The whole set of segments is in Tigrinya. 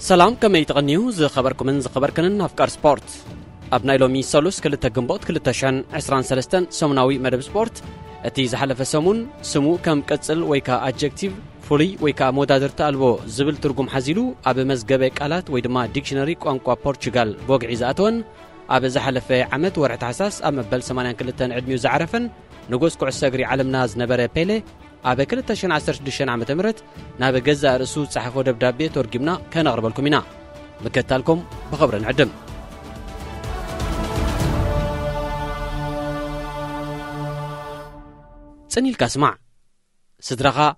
سلام كما يتغنيو زي خبركم من خبركن أفكار سبورت أبناء لومي سولوس كلتا جنبوت كلتا شان 23 سمناوي مدب سبورت أتي زحلف سمون سمو كم كتسل ويكا أدجكتيف فولي ويكا مودادرت ألبو زبل ترجم حزيلو أب مزجبك آلات ويدما ديكشنري كوانكوا بورتوغال بوق عزاتون أب زحلف عمت ورعت حساس أما بل سمانان كلتا عدميو زعرفن نقوس كوع السجري علم ناز نبرة بيلي أبا كلتا شن 10 عام تمرت نابا جزء رسول صحفو دبدابي ترجمنا كان أغرب لكم هنا بكتالكم بخبر نعدم سنيل كاسمع سدرخا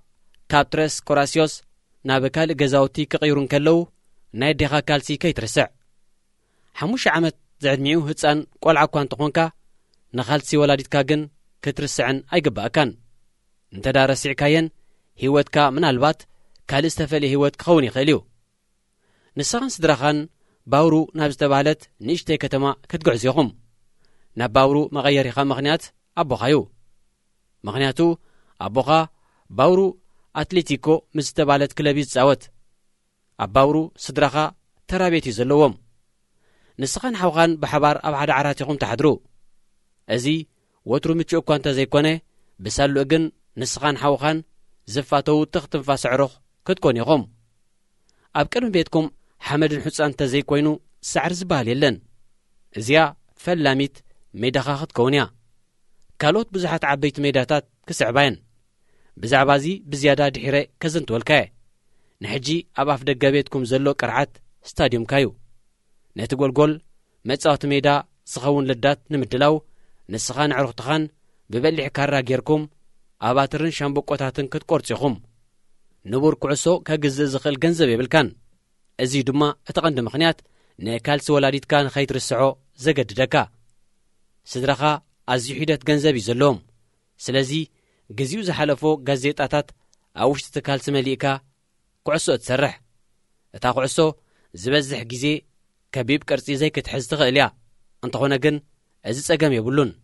كابترس كوراسيوس نابا كال جزاوتي كغيرون كلو نايديخا كالسي كيترسع حموش عمت زعدميو هتسان قولعا كوان تقونكا نخالتسي ولاديت كاغن كترسعن أي قبا كان انت دارسع كاين هيوتك من البات كالستفلي هيوت خوني خيليو نسخان سدرخان باورو نابستبالت نيشتي كتما كتقعزيهم نباورو مغيري خا مغنيات أبو خايو مغنياتو أبو خا باورو أتليتيكو مستبالت كلابيز زاوت أباورو سدرخا ترابيتي زلوهم نسخان حوغان بحبار أبعاد عراتيهم تحدرو أزي وترو متشو كوانتا زي كونه بسالو أجن نسخان حوخان زفاتو تختنفا سعروخ كتكون يغم أبكرم بيتكم حمد الحسان تزي كوينو سعر زبال يلن زيا فلاميت ميداخا كونيا كالوت بزحات عبيت ميداتات كسعبين بزعبازي بزيادة دحيري كزنت والكاي نحجي أباف دقا بيتكم زلو كرعات ستاديوم كايو نتقول قول متصاوت ميدا سخون لدات نمدلاو نسخان عروخ تخان ببلع كارا جيركم أباترن شامبوكوتاتن كتقورتيخم نبور كعسو كجزء زخل جنزب يبلكان أزي دما أتقند مخنيات نكالس ولاديت كان خيتر السعو زجد دكا سدرخا أزي حيدت جنزب يزلوم سلازي جزيو زحلفو جزيتاتات أوش تكالس مليكا كعسو تسرح أتا كعسو زبزح جزي كبيب كرسي زي كتحز تغليا أنت هنا جن أزي سجام يبلون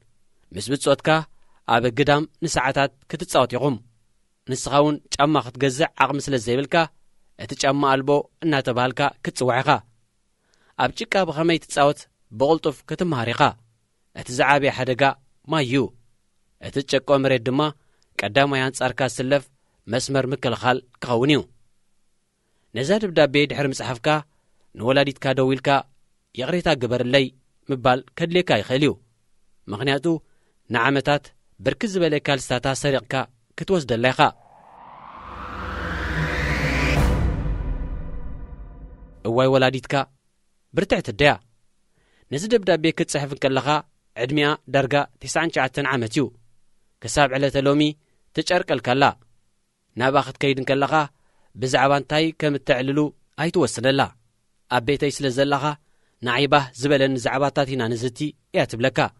مسبت صوتكا أب قدام نساعات كتتصاوت يقوم نسخاون جامع ختجزع عقم مثل الزيبلكا اتجامع ألبو إنها تبالكا كتصوعها أبجيكا بخمي تتصاوت بغلطف كتمهارقا اتزعابي حدقا ما يو اتجاكو مريد دما قدام يانس أركا سلف مسمر مكل خال كخونيو نزاد بدا بيد حرم صحفكا نولاديت كادويلكا يغريتا قبر اللي مبال كدليكا يخيليو مغنياتو نعمتات بركز بالي كالستاتا سريقكا كتوزد الليخا اواي ولاديتكا برتعت الديا نزد بدا بيك تصحف كلخا عدميا درجة 19 عامتيو كساب على تلومي تشارك الكلا ناباخت كيدن كلخا بزعبان تاي كم تعللو اي توصل الله ابيتي سلازلخا نعيبه زبلن زعباتاتينا نزتي ياتبلكا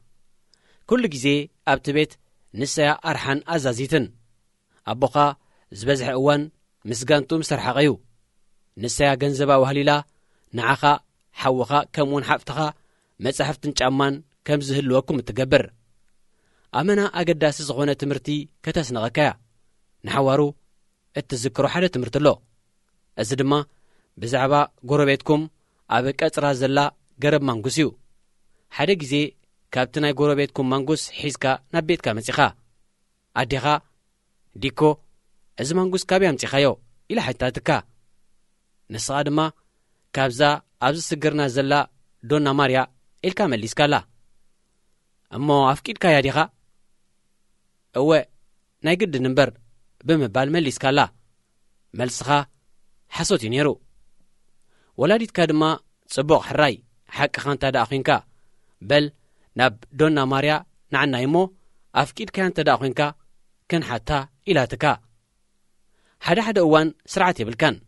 كل جزء أبتبت نسيا أرحن أزازيتن أبوخا زبزح أوان مسجانتو مسرح غيو نسيا جنزبا وهليلا نعخا حوخا كمون حفتخا مسحفتن جامان كم زهل وكم تجبر أمنا أجداس صغونة تمرتي كتسنا غكايا نحوارو التذكروا حدا تمرتلو أزدما بزعبا قربيتكم أبك أترازلا قرب مانغوسيو حدا جزء كابتناي غوربيتكم مانغوس حيزكا نبيتكا مسيخا أديخا ديكو إز مانغوس كابي متخايو إلى حتى تكا نصادما كابزا أبز سجرنا زلا دونا ماريا الكامل ليسكالا أمو أفكيد كايا ديخا أوه نايقد نمبر بمبال مل ليسكالا ملسخا حسوتي نيرو ولاديت كادما صبوغ حراي حق خانتا دا أخينكا بل ناب دونا ماريا نعنا يمو أفكيد كانت تداخنكا كان حتى إلى تكا حدا أوان سرعتي بالكان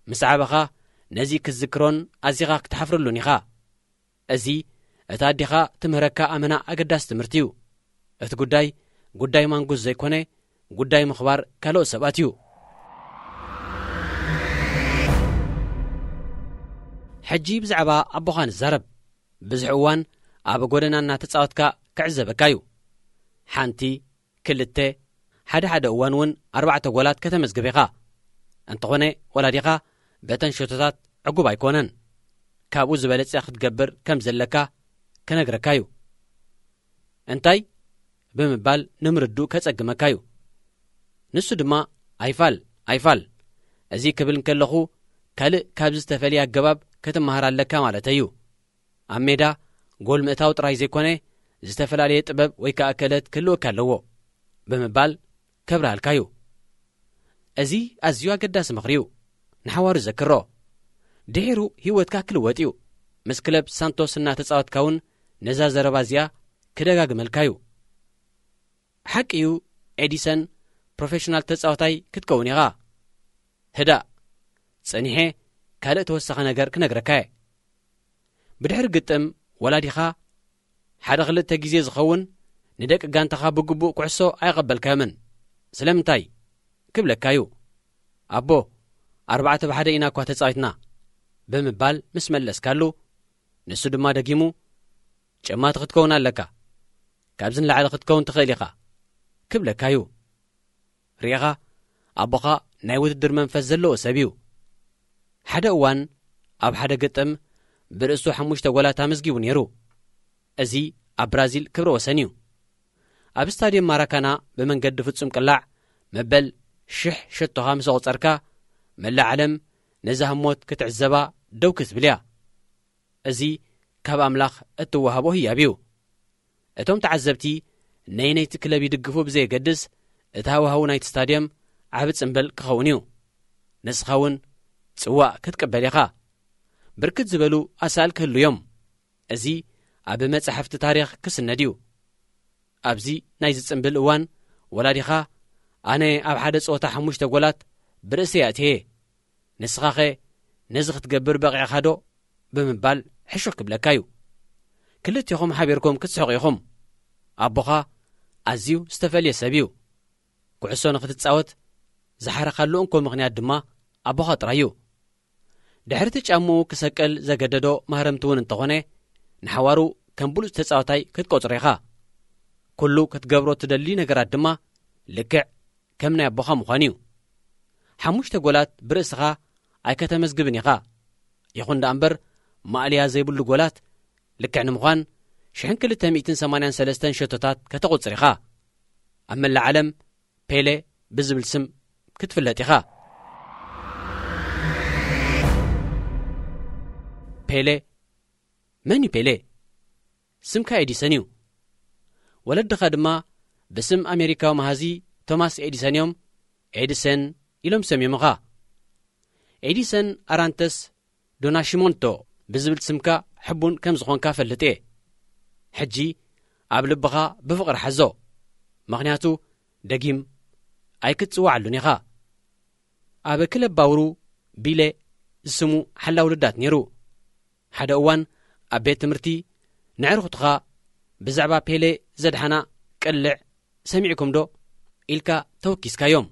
مسعبخا نزيك الذكرون أزيغاك تحفرلونيخا أزي أتاديخا تمهركا أمنا أقداس تمرتيو أتقوداي قوداي مانقوز زي كوني قوداي مخبار كالو سباتيو حجي بزعبا أبوخان الزرب بزعوان أبا قولنا ناتتصاوتكا كعزبكايو حانتي كلتي حدا أوانون 4 غولات كتمزقبيخا انتغوني ولا ديخا بتن شوتات ዕጉብ ኣይኮነን ካብኡ ዝበለጸ ክትገብር ከም ዘለካ ከነግረካዩ እንታይ ብምባል ንምርድኡ ከጸግመካዩ ንሱ ድማ ኣይፋል እዚ ክብል እንከለኹ ካልእ ካብ ዝተፈልየ ኣገባብ ከተመሃር ኣለካ ማለት እዩ ኣብ ሜዳ ጎል ምእታው ጥራይ ዘይኮነ ዝተፈላለየ ጥበብ ወይ ከዓ ክእለት ክህልወካ ኣለዎ ብምባል ከብርሃልካዩ እዚ ኣዝዩ ኣገዳሲ ምኽሪ እዩ ንሓዋሩ ዘክሮ ድሒሩ ህይወትካ ክልወጥ እዩ ምስ ክለብ ሳንቶስ እናተጻወትካ እውን ነዛ ዘረባ እዚኣ ክደጋግመልካዩ ሓቂ እዩ ኤዲሰን ፕሮፌሽናል ተጻዋታይ ክትከውን ኢኻ ህዳእ ጸኒሐ ካልእ ተወሳኺ ነገር ክነግረካየ ብድሕሪ ግጥም ወላዲኻ ሓደ ክልተ ግዜ ዝኸውን ንደቂ ጋንታኻ ብግቡእ ኩዕሶ ኣይቐበልካዮምን ስለምንታይ ክብለካዩ ኣቦ 4-1 ኢና እኳ ተጻዊትና ብምባል ምስ መለስካሉ ንሱ ድማ ደጊሙ ጨማቲ ክትከውን ኣለካ ካብዝን ላዕሊ ክትከውን ትኽእል ኢኻ ክብለካዩ ርኢኻ ኣቦኻ ናይ ውድድር መንፈስ ዘለዎ ሰብ እዩ ሓደ እዋን ኣብ ሓደ ግጥም ብርእሱ 5 ጎላት ኣመዝጊቡ ነይሩ እዚ ኣብ ብራዚል ክብረ ወሰን እዩ ኣብ ስታድየም ማራካና ብመንገዲ ፍጹም ቅላዕ መበል 1000 ሸቶኻ ምስ ቁጸርካ መላእ ዓለም ነዛ ህሞት ክትዕዘባ ደው ክትብል እያ እዚ ካብ ኣምላኽ እትወሃቦ ህያብ እዩ እቶም ተዓዘብቲ ነይቲ ክለብ ይድግፉ ብዘየገድስ እቲ ሃዋህው ናይቲ ስታድየም ዓብ ጽምብል ክኸውን እዩ ንስኻ እውን ጽዋእ ክትቅበል ኢኻ ብርክት ዝበሉ ኣሳል ክህሉ እዮም እዚ ኣብ መጻሕፍቲ ታሪኽ ክስነድ እዩ ኣብዚ ናይ ዝጽምብል እዋን ወላዲኻ ኣነ ኣብ ሓደ ጸወታ 5 ጎላት ብርእሲ ኣእትየ ንስኻ ኸ ነዚ ክትገብር በቒዕኻ ዶ ብምባል ሕሹኽ ክብለካ እዩ ክልቲኹም ሓቢርኩም ክትስሕቑ ኢኹም ኣቦኻ ኣዝዩ ዝተፈልየ ሰብ እዩ ኩዕሶ ንኽትጻወት ዝሓረኻሉ እንኮ ምኽንያት ድማ ኣቦኻ ጥራይ እዩ ድሕርቲ ጫምኡ ክሰቅል ዘገደዶ ማህረምቲ እውን እንተኾነ ንሓዋሩ ከም ብሉፅ ተጻዋታይ ክትቆጽሮ ኢኻ ኩሉ ክትገብሮ ትደሊ ነገራት ድማ ልክዕ ከም ናይ ኣቦኻ ምዃን እዩ 5 ጎላት ብርእስኻ ኣይከተመዝግብን ኢኻ ይኹን ዳ እምበር ማእልያ ዘይብሉ ጎላት ልክዕ ንምዃን 1283 ሸቶታት ከተቖጽር ኢኻ ኣብ መላእ ዓለም ፔሌ ብዝብል ስም ክትፍለጥ ኢኻ ፔሌ መን እዩ ፔሌ ስምካ ኤዲሰን እዩ ወለድኻ ድማ ብስም ኣሜሪካዊ መሃዚ ቶማስ ኤዲሰን እዮም ኤዲሰን ኢሎም ሰሚዮምኻ ኤዲሰን ኣራንተስ ዶናሽሞንቶ ብዝብል ስምካ ሕቡን ከም ዝኾንካ ፈልጥ እየ ሕጂ ኣብ ልብኻ ብፍቕሪ ሓዞ ምኽንያቱ ደጊም ኣይክትጽዋዓሉን ኢኻ ኣብ ክለብ ባውሩ ቢሌ ዝስሙ ሓላው ውልዳት ነይሩ ሓደ እዋን ኣብ ቤት ትምህርቲ ንዕርኽትኻ ብዛዕባ ፔሌ ዘድሓና ቅልዕ ሰሚዕኩም ዶ ኢልካ ተወኪስካዮም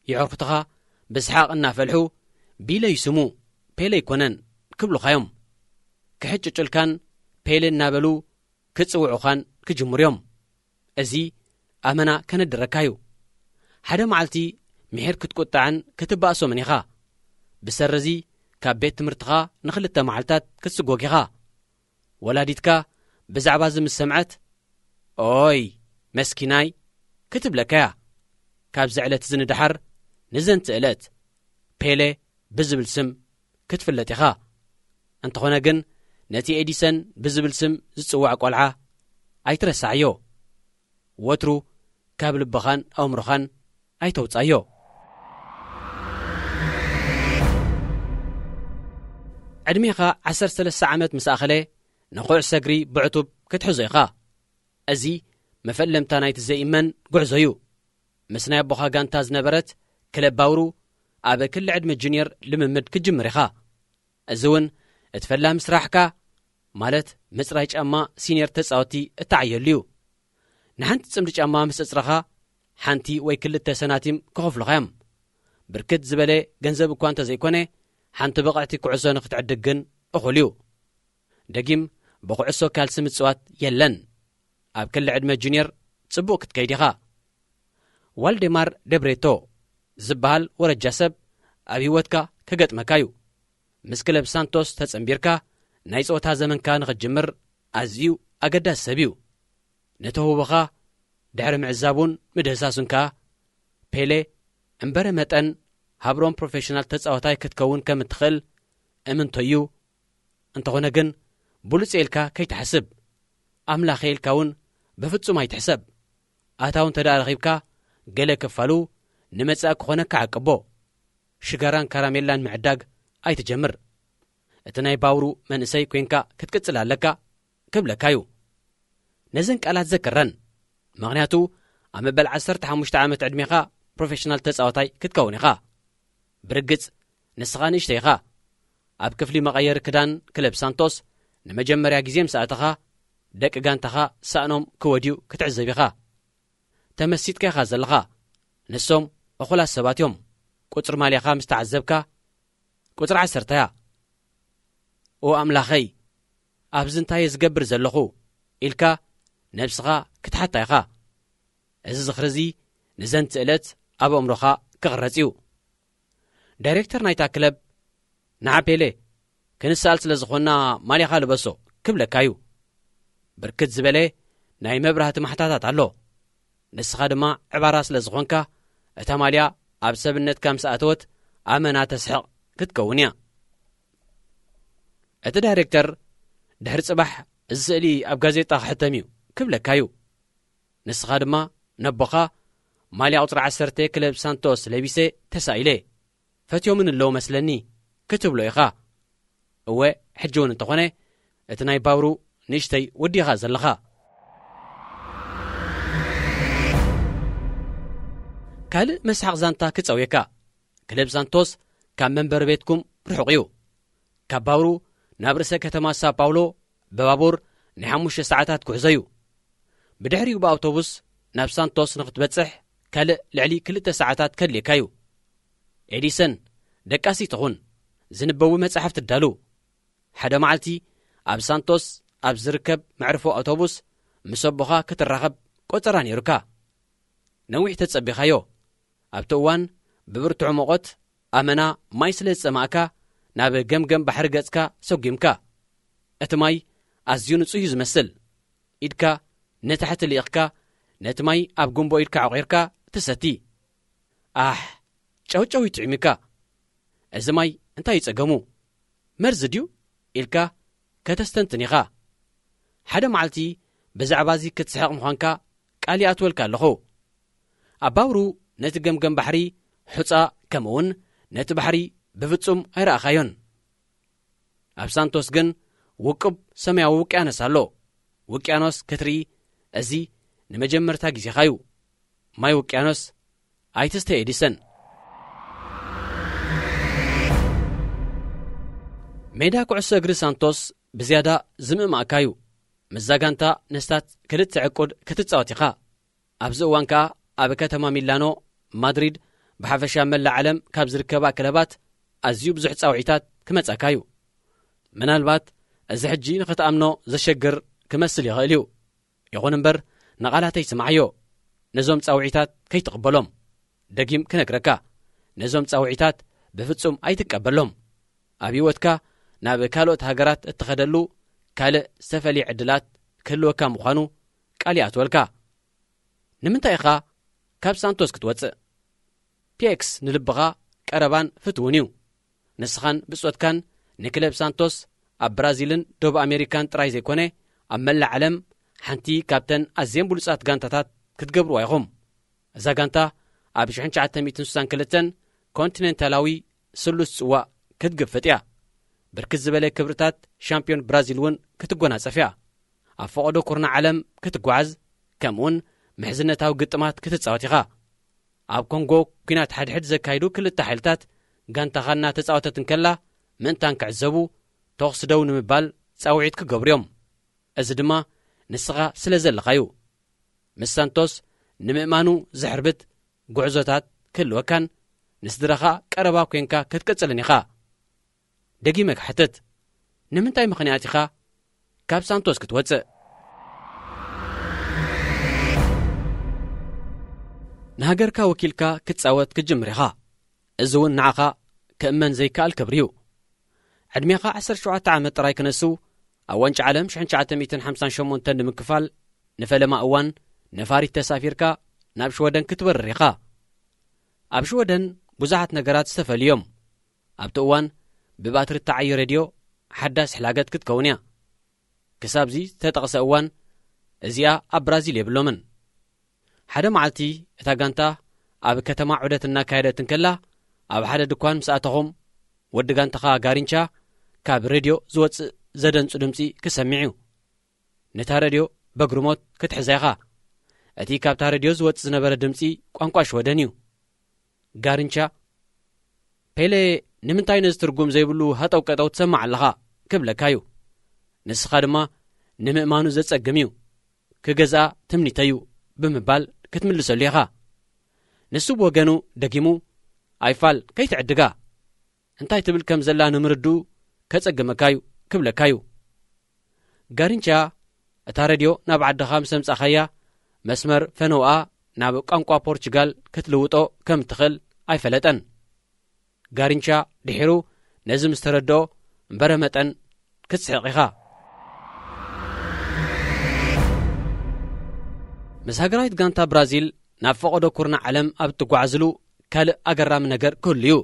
ይዕርኽትኻ ብስሓቕ እናፈልሑ ቢለ ይስሙ ፔሌ ይኮነን ክብሉኻዮም ክሕጭጭልካን ፔሌ እናበሉ ክጽውዑኻን ክጅምር እዮም እዚ ኣመና ከነድረካዩ ሓደ መዓልቲ ምሕር ክትቈጣዕን ክትባእሶምን ኢኻ ብሰረዚ ካብ ቤት ትምህርትኻ ንኽልተ መዓልታት ክትስጐግ ኢኻ ወላዲትካ ብዛዕባ ዝምስ ሰምዐት ኦይ መስኪናይ ክትብለካያ ካብዚ ዕለት እዚ ንድሓር ንዘንቲ ዕለት ፔሌ ብዝብል ስም ክትፍለጥ ኢኻ እንተኾነ ግን ነቲ ኤዲሰን ብዝብል ስም ዝጽዋዕ ቈልዓ ኣይትረሳዕዮ ወትሩ ካብ ልብኻን ኣእምሮኻን ኣይተውጻዮ ዕድሜኻ 13 ዓመት ምስ ኣኸለ ንኹዕሶ እግሪ ብዕቱብ ክትሕዞ ኢኻ እዚ መፈለምታ ናይቲ ዘይእመን ጉዕዞ እዩ ምስ ናይ ኣቦኻ ጋንታ ዝነበረት ክለብ ባውሩ ኣብ ክሊ ዕድመ ጁንየር ልምምድ ክትጅምር ኢኻ እዚ እውን እትፈላሚ ስራሕካ ማለት ምጽራይ ጫማ ሲኒየር ተጻወቲ እተዓየሉ እዩ ንሓንቲ ጽምዲ ጫማ ምስ እጽረኻ ሓንቲ ወይ ክልተ ሰናቲም ክኸፍሉኻ እዮም ብርክት ዝበለ ገንዘብ እኳ እንተዘይኮነ ሓንቲ ብቕዕቲ ኩዕሶ ንኽትዕድግ ግን እኹል እዩ ደጊም ብኩዕሶ ካልሲ ምጽዋት የለን ኣብ ክሊ ዕድመ ጁንየር ጽቡቕ ክትከይድ ኢኻ ዋልዴማር ደብሬቶ ዝበሃል ወረጃ ሰብ ኣብ ህይወትካ ከገጥመካ እዩ ምስ ክለብ ሳንቶስ ተጸምቢርካ ናይ ጾታ ዘመንካ ንኽጅምር ኣዝዩ ኣገዳሲ ሰብ እዩ። ነተህቦኻ ድሕሪ ምዕዛቡን ምድህሳሱን ከዓ ፔሌ እምበረ መጠን ሃብሮም ፕሮፌሽናል ተጻዋታይ ክትከውን ከም እትኽእል እምንቶ እዩ። እንተኾነ ግን ብሉጽ ኢልካ ከይትሓስብ ኣምላኽ ኢልካ እውን ብፍጹም ኣይትሕሰብ። ኣታውን ተዳ ረኺብካ ገለ ክፋሉ ንመጻእ ክኾነካ ዓቅቦ ሽጋራን ካራሜላን ምዕዳግ ኣይትጀምር። እቲ ናይ ባውሩ መንእሰይ ኮንካ ክትቅጽል ኣለካ ክብለካ እዩ። ነዘን ቃላት ዘክረን፣ ምኽንያቱ ኣብ መበል 15 ዓመት ዕድሜኻ ፕሮፌሽናል ተጻዋታይ ክትከውን ኢኻ። ብርግጽ ንስኻ ንእሽተ ኢኻ። ኣብ ክፍሊ መቐየሪ ክዳን ክለብ ሳንቶስ ንመጀመርያ ጊዜ ምስኣተኻ ደቂ ጋንታኻ ሳእኖም ክወድዩ ክትዕዘብ ኢኻ። ተመሲጥካ ኢኻ ዘለኻ። ንሶም እኹላት ሰባት እዮም። ቁፅሪ ማልያኻ ምስ ተዓዘብካ ቁፅሪ 10 እያ። ኦ ኣምላኸይ ኣብዚ እንታይ ዝገብር ዘለኹ ኢልካ ነብስኻ ክትሓታ ኢኻ። እዚ ዝኽሪ እዚ ንዘንቲ ዕለት ኣብ ኣእምሮኻ ክቕረጽ እዩ። ዳይሬክተር ናይታ ክለብ ንዓፔሌ ክንሰኣል ስለ ዝኾንና ማልያኻ ልበሶ ክብለካ እዩ። ብርክት ዝበለ ናይ መብራህቲ ማሕታታት ኣሎ። ንስኻ ድማ ዕባራ ስለ ዝኾንካ እታ ማልያ ኣብ ሰብነትካ ምስ ኣተወት ኣመና ተስሕቕ ክትከውን እያ። እቲ ዳይሬክተር ድሕሪ ጽባሕ እዚ ስእሊ ኣብ ጋዜጣ ክሕተም እዩ ክብለካ እዩ። ንስኻ ድማ ነቦኻ ማልያ ቁፅሪ 10 ክለብ ሳንቶስ ለቢሴ ተሳኢለ ፈትዮምን ኣለዎ መስለኒ ክትብሎ ኢኻ። እወ ሕጂ እውን እንተኾነ እቲ ናይ ባውሩ ንእሽተይ ወዲኻ ዘለኻ። ካልእ መስሓቕ ዛንታ ክጸውየካ ክለብ ሳንቶስ ካብ መንበሪ ቤትኩም ርሑቕ እዩ። ካብ ባውሩ ናብ ርእሰ ከተማ ሳኦ ፓውሎ ብባቡር ናይ 5 ሰዓታት ጉዕዞ እዩ። ብድሕሪኡ ብኣውቶቡስ ናብ ሳንቶስ ንኽትበጽሕ ካልእ ልዕሊ 2 ሰዓታት ከድልየካ እዩ። ኤዲሰን ደቃሲ ትኹን ዝንበቡ መጻሕፍቲ ትዳሉ። ሓደ መዓልቲ ኣብ ሳንቶስ ኣብ ዝርከብ መዕርፎ ኣውቶቡስ ምስ ኣቦኻ ክትራኸብ ቆፀራ ነይሩካ። ነዊሕ ተጸቢኻዮ። ኣብቲ እዋን ብብርቱዕ ሙቐት ኣመና ማይ ስለ ዝጸማእካ ናብ ገምገም ባሕሪ ገጽካ ሰጒምካ። እቲ ማይ ኣዝዩ ንጹህ እዩ ዝመስል። ኢድካ ነታሕቲ ልኢኽካ ነቲ ማይ ኣብ ጉንቦ ኢድካ ዓቑርካ ትሰቲ። ኣሕ ጨውጨው ይጥዕሚካ። እዚ ማይ እንታይ ይጸገሙ መርዚ ድዩ ኢልካ ከተስተንትን ኢኻ። ሓደ መዓልቲ ብዛዕባ እዚ ክትስሕቕ ምዃንካ ቃል ይኣትወልካ ኣለኹ። ኣብ ባውሩ ነቲ ገምገም ባሕሪ ሑፃ ከምኡውን ነቲ ባሕሪ ብፍጹም ኣይረኣኻዮን። ኣብ ሳንቶስ ግን ውቅብ ሰማያዊ ውቅያኖስ ኣሎ። ውቅያኖስ ክትርኢ እዚ ንመጀመርታ ጊዜኻ እዩ። ማይ ውቅያኖስ ኣይትስተ ኤዲሰን። ሜዳ ኩዕሶ እግሪ ሳንቶስ ብዝያዳ ዝምእማእካ እዩ። ምዛ ጋንታ ነስታት ክልተ ዕቁድ ክትጻወት ኢኻ። ኣብዚ እዋን ከዓ ኣብ ከተማ ሚላኖ፣ ማድሪድ ብሓፈሻ መላእ ዓለም ካብ ዝርከባ ክለባት ኣዝዩ ብዙሕ ጻውዒታት ክመጻካ እዩ። ምናልባት እዚ ሕጂ ንኽትኣምኖ ዘሸግር ክመስል ይኽእል እዩ። ይኹን እምበር ንቓላተይ ስማዕዮ። ነዞም ጻውዒታት ከይትቕበሎም። ደጊም ክነግረካ ነዞም ጻውዒታት ብፍጹም ኣይትቀበሎም። ኣብ ህይወትካ ናብ ካልኦት ሃገራት እትኸደሉ ካልእ ዝተፈልየ ዕድላት ክህልወካ ምዃኑ ቃል ይኣትወልካ። ንምንታይ ኢኻ ካብ ሳንቶስ ክትወፅእ? ፒኤክስ ንልብኻ ቀረባን ፍትውን እዩ። ንስኻን ብጾትካን ንክለብ ሳንቶስ ኣብ ብራዚልን ደቡብ ኣሜሪካን ጥራይ ዘይኮነ ኣብ መላእ ዓለም ሓንቲ ካብተን ኣዝየን ብሉጻት ጋንታታት ክትገብርዋ ኢኹም። እዛ ጋንታ ኣብ 1962 ኮንቲኔንታላዊ ስሉስ ጽዋእ ክትግፍጥ እያ። ብርክት ዝበለ ክብርታት ሻምፒዮን ብራዚል እውን ክትጎናጸፍ እያ። ኣብ ፈቕዶ ኩርና ዓለም ክትጓዓዝ ከምኡውን ምሕዝነታዊ ግጥማት ክትጻወት ኢኻ። ኣብ ኮንጎ ኩናት ሓድሕድ ዘካይዱ ክልተ ሓይልታት ጋንታኻና ተጻወተትን ከላ ምእንታን ክዕዘቡ ተኽሲ ደው ንምባል ጻውዒት ክገብሩ እዮም። እዚ ድማ ንስኻ ስለ ዘለኻ እዩ። ምስ ሳንቶስ ንምእማኑ ዘሕርብት ጉዕዞታት ክህልወካን ንስድረኻ ቀረባ ኮንካ ክትቀጽልን ኢኻ። ደጊመ ክሕትት፣ ንምንታይ ምኽንያት ኢኻ ካብ ሳንቶስ ክትወፅእ? ንሃገርካ ወኪልካ ክትጻወት ክትጅምር ኢኻ። እዚ እውን ንዓኻ ክእመን ዘይከኣል ክብሪ እዩ። ዕድሜኻ 17 ዓመት ጥራይ ክነሱ ኣብ ዋንጫ ዓለም 1958 ንምክፋል ንፈለማ እዋን ነፋሪት ተሳፊርካ ናብ ሽወደን ክትበርር ኢኻ። ኣብ ሽወደን ብዙሓት ነገራት ዝተፈልዮም ኣብቲ እዋን ብባትሪ እትዓዪ ሬድዮ ሓዳስ ሕላገት ክትከውን እያ። ክሳብዚ ዝተጠቕሰ እዋን እዚኣ ኣብ ብራዚል የብሎምን። ሓደ መዓልቲ እታ ጋንታ ኣብ ከተማ ዑደት እናካየደት እንከላ ኣብ ሓደ ድኳን ምስኣተኹም ወዲ ጋንታኻ ጋሪንቻ ካብ ሬድዮ ዝወፅእ ዘደንፁ ድምፂ ክሰሚዕ እዩ። ነታ ሬድዮ በግርሞት ክትሕዛ ኢኻ። እቲ ካብታ ሬድዮ ዝወፅእ ዝነበረ ድምፂ ቋንቋ ሽወደን እዩ። ጋሪንቻ ፔሌ ንምንታይ ነዚ ትርጉም ዘይብሉ ሃጠው ቀጠው ትሰማዕ ኣለኻ ክብለካ እዩ። ንስኻ ድማ ንምእማኑ ዘጸግም እዩ ክገዝኣ ትምኒተዩ ብምባል ክትምልሰሉ ኢኻ። ንሱ ብወገኑ ደጊሙ ኣይፋል ከይትዕድጋ እንታይ ትብል ከም ዘላ ንምርድኡ ከጸግመካ እዩ ክብለካ እዩ። ጋሪንቻ እታ ሬድዮ ናብ ዓድኻ ምስ ኣምጻእኻያ መስመር ፈነውኣ ናብ ቋንቋ ፖርቹጋል ክትልውጦ ከም ትኽእል ኣይፈለጠን። ጋሪንቻ ድሒሩ ነዚ ምስ ተረድኦ እምበረ መጠን ክትስሕቕ ኢኻ። ምስ ሃገራዊት ጋንታ ብራዚል ናብ ፈቐዶ ኩርናዕ ዓለም ኣብ እትጓዓዝሉ ካልእ ኣገራሚ ነገር ክህሉ እዩ።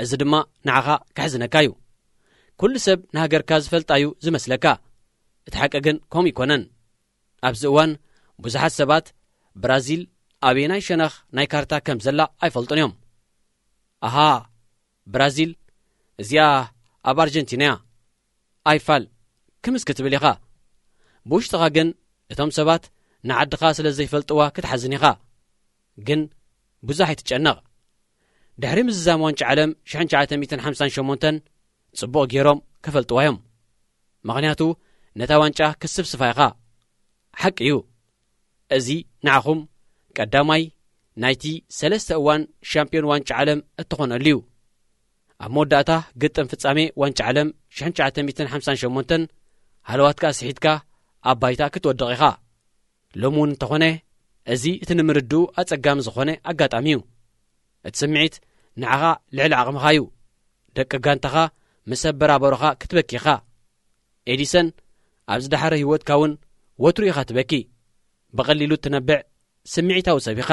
እዚ ድማ ንዓኻ ክሕዝነካ እዩ። ኩሉ ሰብ ንሃገርካ ዝፈልጣዩ ዝመስለካ፣ እቲ ሓቂ ግን ከምኡ ይኮነን። ኣብዚ እዋን ብዙሓት ሰባት ብራዚል ኣበየናይ ሸነኽ ናይ ካርታ ከም ዘላ ኣይፈልጡን እዮም። ኣሃ ብራዚል እዚኣ ኣብ ኣርጀንቲና እያ ኣይፋል ክምስ ክትብል ኢኻ። ብውሽጥኻ ግን እቶም ሰባት ንዓድኻ ስለ ዘይፈልጥዋ ክትሓዝን ኢኻ። ግን ብዙሕ ኣይትጨነቕ። ድሕሪ ምዝዛም ዋንጫ ዓለም 1958 ጽቡቕ ገይሮም ከፈልጥዋ እዮም። ምኽንያቱ ነታ ዋንጫ ክስብስፋ ኢኻ። ሓቂ እዩ። እዚ ንዓኹም ቀዳማይ ናይቲ 3 እዋን ሻምፒዮን ዋንጫ ዓለም እትኾነሉ እዩ። ኣብ መወዳእታ ግጥም ፍጻሜ ዋንጫ ዓለም 1958 ሃለዋትካ ስሒትካ ኣብ ባይታ ክትወድቕ ኢኻ። ሎሚ እውን እንተኾነ እዚ እቲ ንምርድኡ ኣጸጋሚ ዝኾነ ኣጋጣሚ እዩ። እቲ ስምዒት ንዓኻ ልዕሊ ዓቕምኻ እዩ። ደቂ ጋንታኻ ምስ ኣበራበሮኻ ክትበኪ ኢኻ። ኤዲሰን ኣብ ዝደሓረ ህይወትካ እውን ወትሩ ኢኻ ትበኪ። ብቐሊሉ እትነብዕ ስምዒታዊ ሰብ ኢኻ።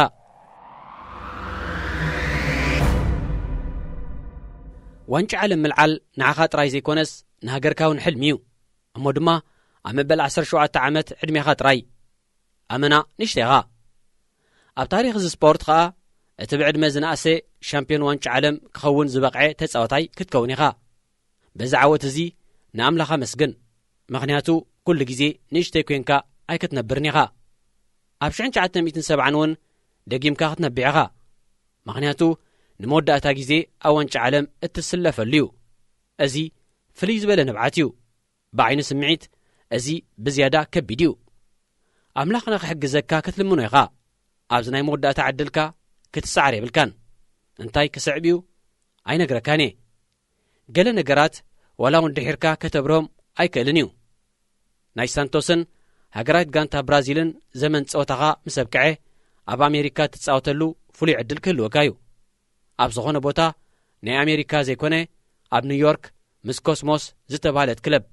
ዋንጫ ዓለም ምልዓል ንዓኻ ጥራይ ዘይኮነስ ንሃገርካ እውን ሕልሚ እዩ። እሞ ድማ ኣብ መበል 17 ዓመት ዕድሜኻ ጥራይ ኣመና ንእሽተ ኢኻ። ኣብ ታሪክ እዚ ስፖርት ከዓ እቲ ብዕድመ ዝነኣሰ ሻምፒዮን ዋንጫ ዓለም ክኸውን ዝበቕዐ ተጻዋታይ ክትከውን ኢኻ። በዚ ዓወት እዚ ንኣምላኻ መስግን። ምኽንያቱ ኩሉ ግዜ ንእሽተይ ኮንካ ኣይክትነብርን ኢኻ። ኣብ 1970 እውን ደጊምካ ክትነብዕ ኢኻ። ምኽንያቱ ንመወዳእታ ግዜ ኣብ ዋንጫ ዓለም እትስለፈሉ እዩ። እዚ ፍልይ ዝበለ ንብዓት እዩ። ብዓይኒ ስምዒት እዚ ብዝያዳ ከቢድ እዩ። ኣምላኽ ንኽሕግዘካ ክትልምኖ ኢኻ። ኣብዚ ናይ መወዳእታ ዕድልካ ክትሰዓር የብልካን። እንታይ ክስዕብ እዩ ኣይነግረካን እየ። ገለ ነገራት ዋላ እውን ድሒርካ ከተብሮም ኣይክእልን እዩ። ናይ ሳንቶስን ሃገራዊት ጋንታ ብራዚልን ዘመን ፀወታኻ ምስ ኣብቅዐ ኣብ ኣሜሪካ ትጻወተሉ ፍሉይ ዕድል ክህልወካ እዩ። ኣብ ዝኾነ ቦታ ናይ ኣሜሪካ ዘይኮነ ኣብ ኒውዮርክ ምስ ኮስሞስ ዝተባህለት ክለብ።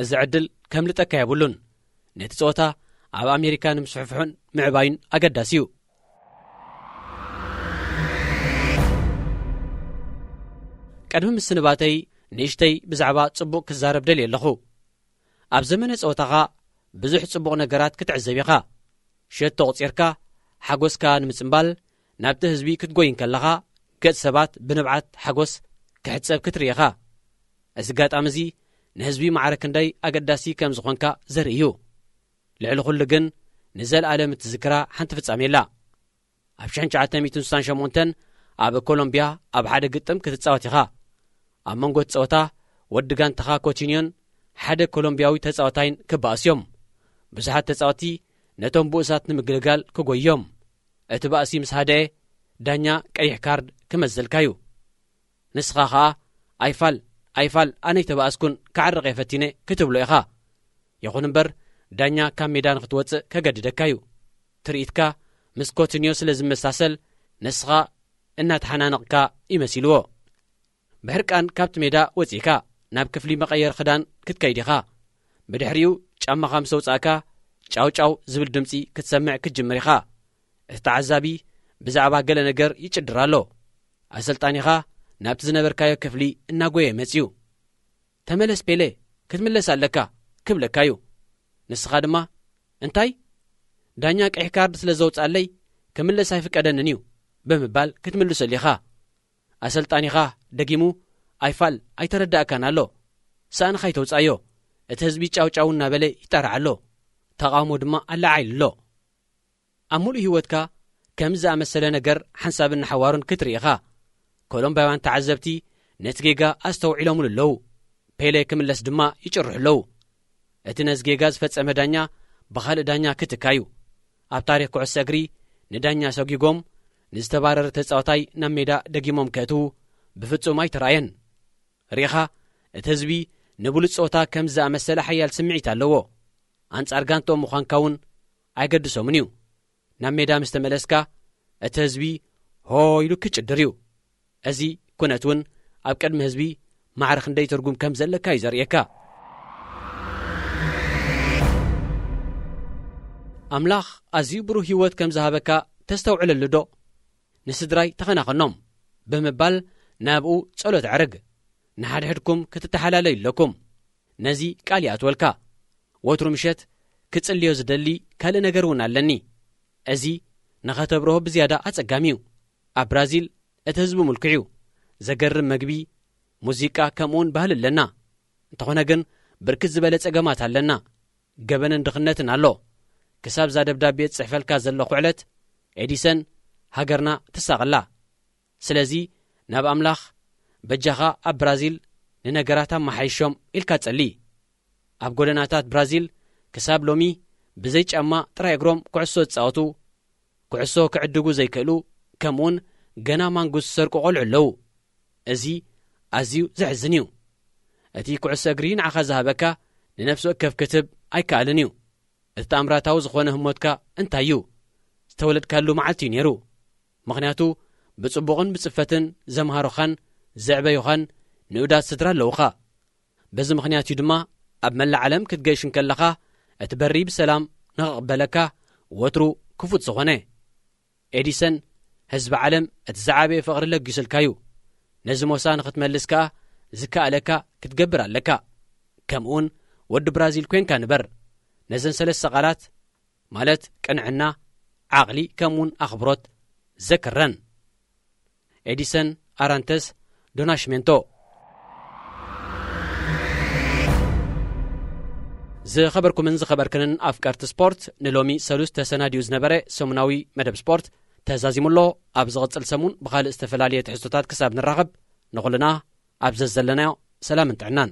እዚ ዕድል ከም ልጠካ የብሉን። ነቲ ፀወታ ኣብ ኣሜሪካ ንምስሕፍሑን ምዕባይን ኣገዳሲ እዩ። ቀድሚ ምስንባተይ ንእሽተይ ብዛዕባ ጽቡቕ ክዛረብ ደልየ ኣለኹ። ኣብ ዘመነ ፀወታኻ ብዙሕ ጽቡቕ ነገራት ክትዕዘብ ኢኻ። ሸቶ ቕፂርካ ሓጐስካ ንምጽምባል ናብቲ ህዝቢ ክትጐይን ከለኻ ገጽ ሰባት ብንብዓት ሓጐስ ክሕጸብ ክትርኢ ኢኻ። እዚ ጋጣሚ እዚ ንህዝቢ ማዕረ ክንደይ ኣገዳሲ ከም ዝኾንካ ዘርኢ እዩ። ልዕሊ ኩሉ ግን ንዘለኣለም እትዝክራ ሓንቲ ፍጻሜ የላ። ኣብ 1968 ኣብ ኮሎምብያ ኣብ ሓደ ግጥም ክትጻወት ኢኻ። ኣብ መንጎ ፀወታ ወዲ ጋንታኻ ኮቲንዮን ሓደ ኮሎምብያዊ ተጻዋታይን ክበኣስዮም። ብዙሓት ተጻወቲ ነቶም ብእሳት ንምግልጋል ክጐዮም። እቲ ባእሲ ምስ ሃደአ ዳኛ ቀይሕ ካርድ ክመዘልካ እዩ። ንስኻ ኸዓ ኣይፋል ኣነይ ተባእስኩን ክዓርቕ የፈቲነ ክትብሎ ኢኻ። ይኹን እምበር ዳኛ ካብ ሜዳ ንኽትወፅእ ከገድደካ እዩ። ትርኢትካ ምስ ኮቲንዮ ስለ ዝመሳሰል ንስኻ እናተሓናነቕካ ይመሲልዎ። بحركان كابت ميدا وصيكا ناب كفلي مقير خدان كتكيديخا بدحريو ጫማኻ ምስ ወጻእካ ጫው ጫው ዝብል ድምጺ ክትሰምዕ ክትጅምር ኢኻ እተዓዛቢ ብዛዕባ ገለ ነገር ይጭድር ኣሎ ኣሰልጣኒኻ ናብቲ ዝነበርካዮ ክፍሊ እናጎየ መጺኡ ተመለስ ፔሌ ክትምለስ ኣለካ ክብለካዩ ንስኻ ድማ እንታይ ዳኛ ቀይሕ ካርድ ስለ ዘውጻለይ ክምለስ ኣይፍቀደንን እዩ ብምባል ክትምልሰሉ ኢኻ ኣሰልጣኒኻ ደጊሙ ኣይፋል ኣይተረዳእካን ኣሎ ሳእንኻ ይተውጻዮ እቲ ህዝቢ ጫው ጫው እናበለ ይጠርዓ ኣሎ ተቃውሞ ድማ ኣላዓይሉ ኣሎ ኣብ ሙሉእ ህይወትካ ከምዚ ዝኣመሰለ ነገር ሓንሳብን ሓዋሩን ክትርኢኻ ኮሎምባውያን ተዓዘብቲ ነቲ ጌጋ ኣስተውዒሎሙሉ ኣለዉ ፔሌ ክምለስ ድማ ይጭርሑ ኣለዉ እቲ ነዚ ጌጋ ዝፈጸመ ዳኛ ብኻልእ ዳኛ ክትካዩ ኣብ ታሪክ ኩዕሶ እግሪ ንዳኛ ሰጊጎም ንዝተባረረ ተጻዋታይ ናብ ሜዳ ደጊሞም ከእትዉ ብፍጹም ኣይተረኣየን ርኢኻ እቲ ህዝቢ ንብሉፅ ፆታ ከም ዝኣመሰለ ሓያል ስምዒት ኣለዎ ኣንጻር ጋንቶኦም ምዃንካ እውን ኣይገድሶምን እዩ ናብ ሜዳ ምስ ተመለስካ እቲ ህዝቢ ሆ ኢሉ ክጭድር እዩ እዚ ኩነት እውን ኣብ ቅድሚ ህዝቢ ማዕረ ክንደይ ትርጉም ከም ዘለካ እዩ ዘርእየካ ኣምላኽ ኣዝዩ ብሩህ ህይወት ከም ዝሃበካ ተስተውዕለሉ ዶ ንስድራይ ተኸናኸኖም ብምባል ናብኡ ጸሎት ዕርግ ንሓድሕድኩም ክትተሓላለዩ ኣለኩም ነዚ ቃል ይኣትወልካ ወትሩ ምሸት ክጽልዮ ዝደሊ ካልእ ነገር እውን ኣለኒ እዚ ንኸተብርሆ ብዝያዳ ኣጸጋሚ እዩ ኣብ ብራዚል እቲ ህዝቢ ምልክዑ ዘገርም መግቢ ሙዚቃ ከምኡውን ባህሊ ኣለና እንተኾነ ግን ብርክት ዝበለ ጸገማት ኣለና ገበንን ድኽነትን ኣሎ ክሳብ ዛ ደብዳቤ ጽሕፈልካ ዘለኹ ዕለት ኤዲሰን ሃገርና ትሳቕላ ስለዚ ናብ ኣምላኽ በጃኻ ኣብ ብራዚል ንነገራት ኣመሓይሾም ኢልካ ጸሊ ኣብ ጎደናታት ብራዚል ክሳብ ሎሚ ብዘይ ጫማ ጥራይ እግሮም ኩዕሶ ዝጻወቱ ኩዕሶ ክዕድጉ ዘይክእሉ ከምኡውን ገና ማንጉስ ዝሰርቁ ቆልዑ ኣለዉ እዚ ኣዝዩ ዘሕዝን እዩ እቲ ኩዕሶ እግሪ ንዓኻ ዝሃበካ ንነፍሲ ወከፍ ክትብ ኣይከኣልን እዩ እቲ ተኣምራታዊ ዝኾነ ህሞትካ እንታይ እዩ ዝተወለድካሉ መዓልቲ እዩ ነይሩ ምኽንያቱ ብጽቡቕን ብጽፈትን ዘምሃሮኻን ዘዕበዩኻን ንኡዳት ስድራ ኣለዉኻ በዚ ምኽንያት እዩ ድማ ኣብ መላእ ዓለም ክትገይሽን ከለኻ እቲ በሪ ብሰላም ንኽቕበለካ ወትሩ ክፉት ዝኾነ ኤዲሰን ህዝቢ ዓለም እቲ ዝዓበየ ፍቕሪ ለጊሱልካ እዩ ነዚ ሞሳ ንኽትመልስ ከኣ ዝከኣለካ ክትገብር ኣለካ ከምኡውን ወዲ ብራዚል ኮንካ ንበር ነዘን ሰለስተ ቓላት ማለት ቅንዕና ዓቕሊ ከምኡውን ኣኽብሮት ዘክረን ኤዲሰን ኣራንተስ ዶናሽሜንቶ ዝኸበርኩምን ዝኸበርክንን ኣፍቀርቲ ስፖርት ንሎሚ ሰሉስተ ተሰናዲዩ ዝነበረ ሰሙናዊ መደብ ስፖርት ተዛዚሙሎ ኣብ ዝቕጽል ሰሙን ብኻልእ ዝተፈላለየ ትሕዝቶታት ክሳብ ንራኸብ ንኹልና ኣብ ዘለናዮ ሰላምን ጥዕናን